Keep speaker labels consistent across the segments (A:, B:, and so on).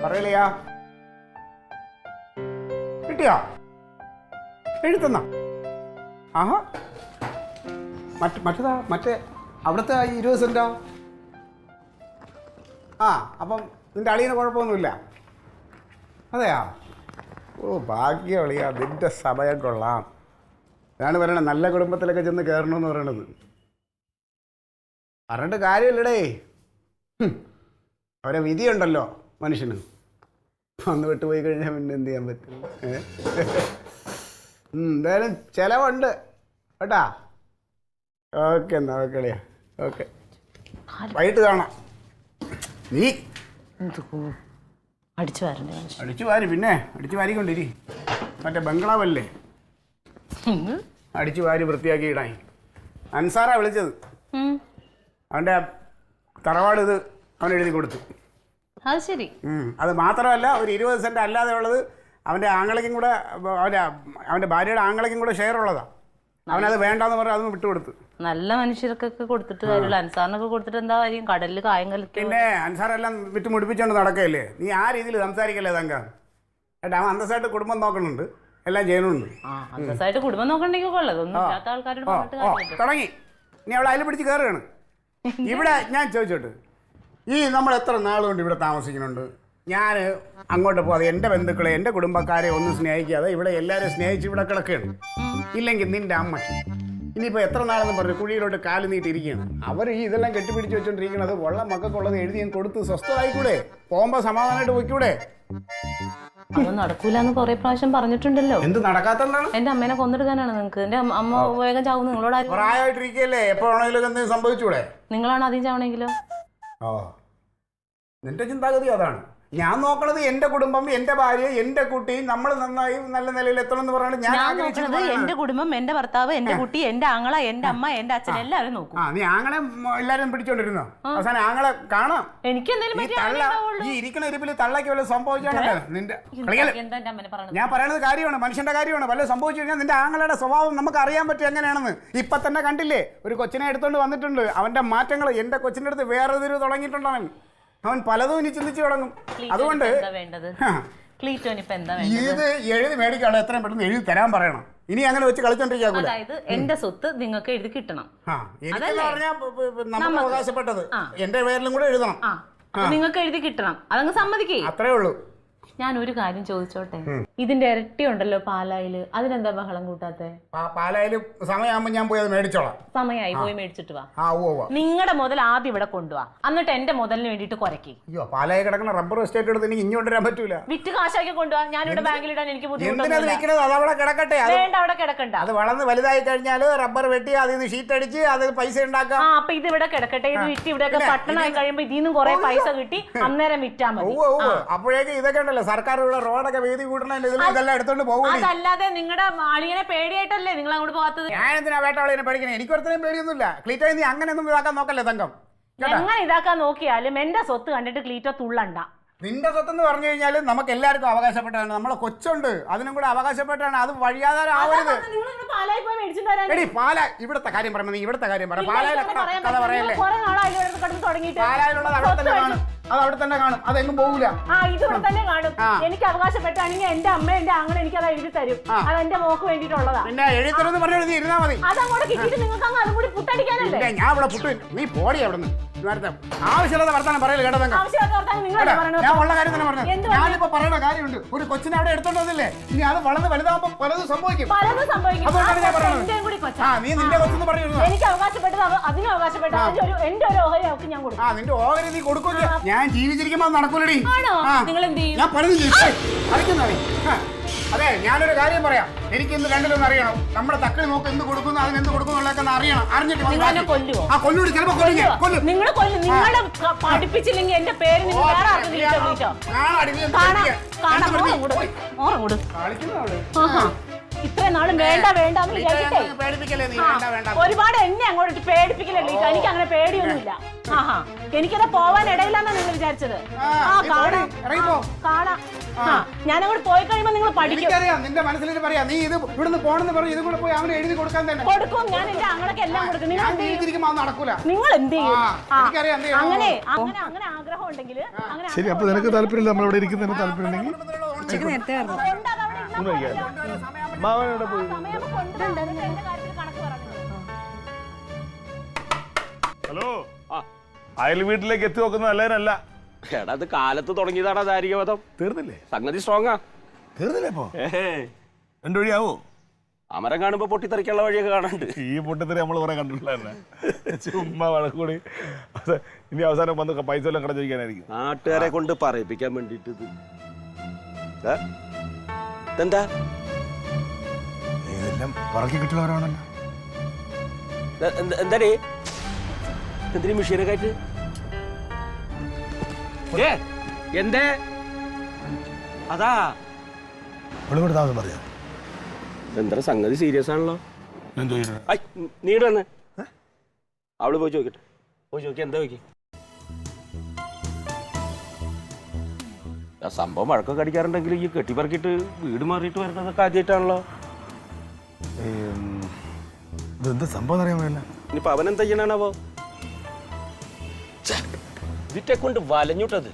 A: പറയലയാ കിട്ടിയോ എഴുത്തുന്ന ആഹാ മറ്റേതാ മറ്റേ അവിടുത്തെ 20 സെന്റോ ആ അപ്പം നിന്റെ അളിയന് കുഴപ്പമൊന്നുമില്ല അതെയാ ഓ ഭാഗ്യം അളിയാ നിന്റെ സമയം കൊള്ളാം ഞാണ് പറയണത് നല്ല കുടുംബത്തിലൊക്കെ ചെന്ന് കയറണമെന്ന് പറയണത് പറഞ്ഞിട്ട് കാര്യമില്ലടേ അവരെ വിധിയുണ്ടല്ലോ മനുഷ്യന് വന്ന് വിട്ടുപോയി കഴിഞ്ഞാൽ പിന്നെ എന്ത് ചെയ്യാൻ പറ്റും എന്തായാലും ചിലവുണ്ട് കേട്ടാ ഓക്കെ എന്നാ ഓക്കെ അളിയാ ഓക്കെ വൈകിട്ട് കാണാം നീ അടിച്ചു വാരി പിന്നെ അടിച്ചു വാരിക്കൊണ്ടിരി മറ്റേ ബംഗ്ലാവല്ലേ അടിച്ചു വാരി വൃത്തിയാക്കി ഇടാൻ അൻസാറാ വിളിച്ചത് അവൻ്റെ തറവാട് ഇത് അവൻ എഴുതി കൊടുത്തു
B: അത് ശരി
A: അത് മാത്രമല്ല ഒരു 20 സെന്റ് അല്ലാതെ ഉള്ളത് അവൻ്റെ ആങ്ങളയ്ക്കും കൂടെ അവൻ്റെ ഭാര്യയുടെ ആങ്ങളയ്ക്കും കൂടെ ഷെയർ ഉള്ളതാണ് അവനത് വേണ്ടാന്ന് പറഞ്ഞാൽ അതൊന്നും വിട്ടുകൊടുത്തു
B: നല്ല മനുഷ്യർക്കൊക്കെ കൊടുത്തിട്ട് കാര്യമില്ല അൻസാറിനൊക്കെ കൊടുത്തിട്ട് എന്താ കാര്യം കടലിൽ കായം കലക്കി
A: പിന്നെ അൻസാറെല്ലാം വിറ്റ് മുടിപ്പിച്ചോണ്ട് നടക്കല്ലേ നീ ആ രീതിയിൽ സംസാരിക്കല്ലേ തങ്ക ഏട്ടാ അവൻ അന്തസ്സായിട്ട് കുടുംബം നോക്കണുണ്ട് എല്ലാം ചെയ്യണുണ്ട്
B: അന്തസ്സായിട്ട് കുടുംബം നോക്കണ്ടെങ്കിൽ കൊള്ളതൊന്നും ഇല്ലാത്ത ആൾക്കാരോട് പറഞ്ഞിട്ട് കാര്യമില്ല
A: തുടങ്ങി നീ അവളെ അതിൽ പിടിച്ച് കയറുകയാണ് ഇവിടെ ഞാൻ ചോദിച്ചോട്ട് ഈ നമ്മൾ എത്ര നാളുകൊണ്ട് ഇവിടെ താമസിക്കുന്നുണ്ട് ഞാൻ അങ്ങോട്ട് പോകാതെ എൻ്റെ ബന്ധുക്കളെ എൻ്റെ കുടുംബക്കാരെ ഒന്നും സ്നേഹിക്കാതെ ഇവിടെ എല്ലാവരും സ്നേഹിച്ച് ഇവിടെ കിടക്കുകയാണ് ഇല്ലെങ്കിൽ നിൻ്റെ അമ്മ ഇനിയിപ്പോൾ എത്ര നാളെന്ന് പറഞ്ഞു കുഴിയിലോട്ട് കാല് നീട്ടിയിരിക്കുകയാണ് അവർ ഈ ഇതെല്ലാം കെട്ടിപ്പിടിച്ച് വെച്ചോണ്ടിരിക്കുന്നത് ഉള്ള മക്കൾക്കുള്ളത് എഴുതി ഞാൻ കൊടുത്ത് സ്വസ്ഥമായിക്കൂടെ പോകുമ്പോൾ സമാധാനമായിട്ട് പോയിക്കൂടെ
B: അതൊന്നും നടക്കൂലെന്ന് കുറെ പ്രാവശ്യം പറഞ്ഞിട്ടുണ്ടല്ലോ
A: എന്ത് നടക്കാത്തതാണ്
B: എന്റെ അമ്മേനെ കൊന്നെടുക്കാനാണ് നിങ്ങൾക്ക് എന്റെ അമ്മ വേഗം ചാവുന്നു നിങ്ങളോട്
A: പ്രായമായിട്ടിരിക്കുകയല്ലേ എപ്പോഴാണെങ്കിലും എന്തെങ്കിലും സംഭവിച്ചൂടെ
B: നിങ്ങളാണ് ആദ്യം ചാവണെങ്കിലോ
A: ഓ നിന്റെ ചിന്താഗതി അതാണ് ഞാൻ നോക്കണത് എന്റെ കുടുംബം എന്റെ ഭാര്യ എന്റെ കുട്ടി നമ്മൾ നന്നായി നല്ല നിലയിൽ എത്തണം എന്ന് പറയുന്നത്
B: ഞാൻ നോക്കണത് എന്റെ കുടുംബം എന്റെ ഭർത്താവ് എന്റെ കുട്ടി എന്റെ ആങ്ങള എന്റെ അമ്മ എന്റെ അച്ഛൻ എല്ലാവരും നോക്കും
A: നീ ആങ്ങളെ എല്ലാരും പിടിച്ചോണ്ടിരുന്നോ അവസാനം ആങ്ങളെ കാണാം
B: എനിക്ക്
A: ഈ ഇരിക്കണ ഇരിപ്പിൽ തള്ളക്ക് വല്ല സംഭവിച്ചാണല്ലോ നിന്റെ ഞാൻ പറയണത് കാര്യമാണ് മനുഷ്യന്റെ കാര്യമാണ് വല്ല സംഭവിച്ചു കഴിഞ്ഞാൽ നിന്റെ ആങ്ങളുടെ സ്വഭാവം നമുക്ക് അറിയാൻ പറ്റും എങ്ങനെയാണെന്ന് ഇപ്പൊ തന്നെ കണ്ടില്ലേ ഒരു കൊച്ചിനെ എടുത്തോണ്ട് വന്നിട്ടുണ്ട് അവന്റെ മാറ്റങ്ങൾ എന്റെ കൊച്ചിന്റെ അടുത്ത് വേറെ തിരിവ് തുടങ്ങിയിട്ടുണ്ട് അവൻ പലതും ഇനി ചിന്തിച്ചു തുടങ്ങും അതുകൊണ്ട് ഇത് എഴുതി മേടിക്കാനുള്ള എത്രയും പെട്ടെന്ന് എഴുതി തരാൻ പറയണം ഇനി അങ്ങനെ വെച്ച് കളിച്ചോണ്ടിരിക്കാ
B: അതായത് എന്റെ സ്വത്ത് നിങ്ങൾക്ക് എഴുതി കിട്ടണം
A: എനിക്ക് പറഞ്ഞാൽ നമുക്ക് അവകാശപ്പെട്ടത് എന്റെ പേരിലും കൂടെ എഴുതണം
B: നിങ്ങൾക്ക് എഴുതി കിട്ടണം അതങ്ങ് സമ്മതിക്കേ
A: അത്രേ ഉള്ളൂ
B: ഞാൻ ഒരു കാര്യം ചോദിച്ചോട്ടെ ഇതിന്റെ ഇരട്ടി ഉണ്ടല്ലോ പാലായില് അതിനെന്താ ബഹളം കൂട്ടാത്തെ
A: പാലായില് സമയമാകുമ്പോ ഞാൻ പോയി അത് മേടിച്ചോളാം
B: സമയമായി പോയി മേടിച്ചിട്ട് വാ നിങ്ങളുടെ മുതൽ ആദ്യം ഇവിടെ കൊണ്ടുവാ എന്നിട്ട് എന്റെ മുതലിന് വേണ്ടിട്ട് കുറയ്ക്ക്
A: അയ്യോ പാലായി കിടക്കുന്ന റബ്ബർ എസ്റ്റേറ്റ് എടുത്ത് എനിക്ക് ഇങ്ങോട്ട് വരാൻ പറ്റൂല
B: വിറ്റ് കാശാക്കി കൊണ്ടുവാ ഞാനിവിടെ ബാങ്കിലിടാൻ എനിക്ക്
A: കിടക്കട്ടെ
B: വേണ്ട അവിടെ കിടക്കണ്ട
A: അത് വളർന്ന് വലുതായി കഴിഞ്ഞാൽ റബ്ബർ വെട്ടി അതിൽ നിന്ന് ഷീറ്റ് അടിച്ച് അത് പൈസ ഉണ്ടാക്കാം
B: അപ്പൊ ഇത് ഇവിടെ കിടക്കട്ടെ ഇത് വിറ്റ് ഇവിടെയൊക്കെ പട്ടണമായി കഴിയുമ്പോ ഇതിന്നും കുറെ പൈസ കിട്ടി അന്നേരം വിറ്റാ മതി
A: അപ്പോഴേക്ക് ഇതൊക്കെ ഉണ്ടല്ലോ സർക്കാർ ഇവിടെ റോഡൊക്കെ വീതി കൂട്ടണല്ലോ ഇതെല്ലാം എടുത്തോണ്ട് പോകും
B: അതല്ലാതെ നിങ്ങളുടെ ആളിനെ പേടിയായിട്ടല്ലേ നിങ്ങൾ അങ്ങോട്ട് പോകാത്തത്
A: ഞാൻ എന്തിനാ വേട്ടാളിനെ പേടിക്കണേ എനിക്ക് ഒരുത്തരം പേടിയൊന്നുമില്ല ക്ലീറ്റോ നീ അങ്ങനെയൊന്നും ഇതാക്കാൻ നോക്കല്ലേ തങ്കം
B: എങ്ങനെ ഇതാക്കാൻ നോക്കിയാലും എന്റെ സ്വത്ത് കണ്ടിട്ട് ക്ലീറ്റോ തുള്ളണ്ട
A: നിന്റെ സ്വത്തെന്ന് പറഞ്ഞു കഴിഞ്ഞാൽ നമുക്ക് എല്ലാവർക്കും അവകാശപ്പെട്ടാണ് നമ്മളെ കൊച്ചുണ്ട് അതിനും കൂടെ അവകാശപ്പെട്ടാണ് അത് വഴിയാധാരം ആവരുത് എടി പാല ഇവിടുത്തെ കാര്യം പറയുമ്പോൾ നീ ഇവിടുത്തെ കാര്യം പറ പാലായിലെ കഥ പറയല്ലേ പാലായിലുള്ളത് അവിടെ തന്നെ കാണും അത് അവിടെ തന്നെ കാണും അതെങ്ങും പോകില്ല
B: എനിക്ക് അവകാശപ്പെട്ടാണെങ്കിൽ എന്റെ അമ്മ എന്റെ ആങ്ങളെ എനിക്ക് അത് എഴുതി തരും അത് എന്റെ മോക്ക് വേണ്ടിട്ടുള്ളതാ
A: പിന്നെ എഴുതി തരുമെന്ന് പറഞ്ഞു നീ ഇരുന്നാ മതി
B: അതങ്ങോട്ട് കിട്ടിയിട്ട് നിങ്ങൾക്ക് അങ്ങ് അതും കൂടി പുട്ടടിക്കാനല്ലേ
A: ഞാൻ ഇവിടെ പുട്ട് നീ പോടി അവിടെ നിന്ന് ആവശ്യമുള്ള വർത്താനം പറയല് കേട്ടോ ഞാൻ ഉള്ള കാര്യം തന്നെ പറഞ്ഞു ഞാനിപ്പോ പറയുന്ന കാര്യമുണ്ട് ഒരു കൊച്ചിനെ അവിടെ എടുത്തോണ്ട് വന്നില്ലേ ഇനി അത് വളർന്ന് വലുതാകുമ്പോ പലതും സംഭവിക്കും അതുകൊണ്ടാണ് ഞാൻ പറയുന്നത് നീ നിന്റെ കൊച്ചെന്ന് പറഞ്ഞു
B: എനിക്ക് അവകാശപ്പെട്ടത് അതിനും അവകാശപ്പെട്ടത് എന്റെ ഒരു ഓഹരി അവർക്ക് ഞാൻ കൊടുക്കും
A: നിന്റെ ഓഹരി നീ കൊടുക്കൂല ഞാൻ ജീവിച്ചിരിക്കുമ്പോ നടക്കൂലടി
B: ഞാൻ
A: പറഞ്ഞു അതെ ഞാനൊരു കാര്യം പറയാം എനിക്ക് ഇന്ന് രണ്ടിലൊന്നും അറിയണം നമ്മുടെ തക്കളി നോക്ക് എന്ത് കൊടുക്കുന്നു അതിന് എന്ത് കൊടുക്കുന്നു അറിയണം അറിഞ്ഞിട്ട് കൊല്ലൂടി ചിലപ്പോ
B: നിങ്ങൾ നിങ്ങളെ പഠിപ്പിച്ചില്ലെങ്കിൽ എന്റെ പേര് നിങ്ങൾ വേറെ ഇത്രയും നാളും വേണ്ട വേണ്ട
A: പേടിപ്പിക്കല്ലേ നീ വേണ്ട വേണ്ട
B: ഒരുപാട് എന്നെ അങ്ങോട്ട് പേടിപ്പിക്കലല്ലേ എനിക്ക് അങ്ങനെ പേടിയൊന്നുമില്ല ആഹാ എനിക്കത് പോവാൻ ഇടയില്ലാന്നാ നിങ്ങൾ വിചാരിച്ചത്. കാണാം. ഞാനങ്ങോട്ട് പോയി കഴിയുമ്പോ നിങ്ങൾ പഠിക്കും.
A: എനിക്കറിയാം നിന്റെ മനസ്സിൽ പറയാ നീ ഇത് ഇവിടുന്ന് പോണെന്ന് പറഞ്ഞു ഇതും കൂടെ പോയി അവനെ എഴുതി കൊടുക്കാൻ തന്നെ
B: കൊടുക്കും. ഞാൻ എന്റെ ആങ്ങളൊക്കെ എല്ലാം കൊടുക്കും. നിങ്ങൾ എന്ത്
A: നടക്കൂല.
B: നിങ്ങൾ എന്ത് ചെയ്യും? അങ്ങനെ
A: അങ്ങനെ
B: അങ്ങനെ ആഗ്രഹം ഉണ്ടെങ്കിൽ അങ്ങനെ
C: ശരി, അപ്പൊ നിനക്ക് താല്പര്യമില്ല നമ്മളിവിടെ ഇരിക്കുന്നതിന് താല്പര്യം ഉണ്ടെങ്കിൽ മാവനോടെ പോയി. ഹലോ, അയൽ വീട്ടിലേക്ക് എത്തി നോക്കുന്നത് നല്ലതിനല്ല.
D: എടാ അത് കാലത്ത് തുടങ്ങിയതാണ് ദാരികവധം.
C: തീർന്നില്ലേ?
D: സംഗതി സ്ട്രോങ്ങാ.
C: തീർന്നില്ലേ? ഇപ്പൊ രണ്ടു വഴിയാവോ?
D: അമരം കാണുമ്പോ പൊട്ടിത്തെറിക്കുള്ള വഴിയൊക്കെ കാണാണ്ട്.
C: ഈ പൊട്ടത്തിരി നമ്മൾ കുറെ കണ്ടിട്ടുള്ള ചുമ്മാ വഴക്കൂടി ഇനി അവസാനം വന്ന് പൈസ എല്ലാം കട ചോദിക്കാനായിരിക്കും.
D: നാട്ടുകാരെ കൊണ്ട് പറയിപ്പിക്കാൻ വേണ്ടിട്ട് ഇതെന്താ
C: ഇതെല്ലാം പറക്കി കിട്ടുന്നവരാണല്ലോ.
D: എന്താടേ എന്തിനു മെഷീനൊക്കെ ആയിട്ട് എന്തേ അതാ
C: വെളിവിടെ താമസം പറയാം.
D: എന്താ സംഗതി സീരിയസ് ആണല്ലോ. നീട് വന്ന് അവള് പോയി ചോദിക്കട്ടെ. പോയി ചോദിക്ക എന്താ ചോദിക്ക. സംഭവം വഴക്കൊക്കെ അടിക്കാറുണ്ടെങ്കിൽ ഈ കെട്ടിപ്പറക്കിട്ട് വീട് മാറിയിട്ട് വരുന്നതൊക്കെ ആദ്യമായിട്ടാണല്ലോ.
C: ഇതെന്താ സംഭവം അറിയാൻ വേണ്ട.
D: ഇനിയിപ്പൊ അവനെന്താ ചെയ്യണാവോ? ഇതിനെ കൊണ്ട് വലഞ്ഞിട്ടത്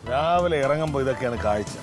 C: രാവിലെ ഇറങ്ങുമ്പോ ഇതൊക്കെയാണ് കാഴ്ച.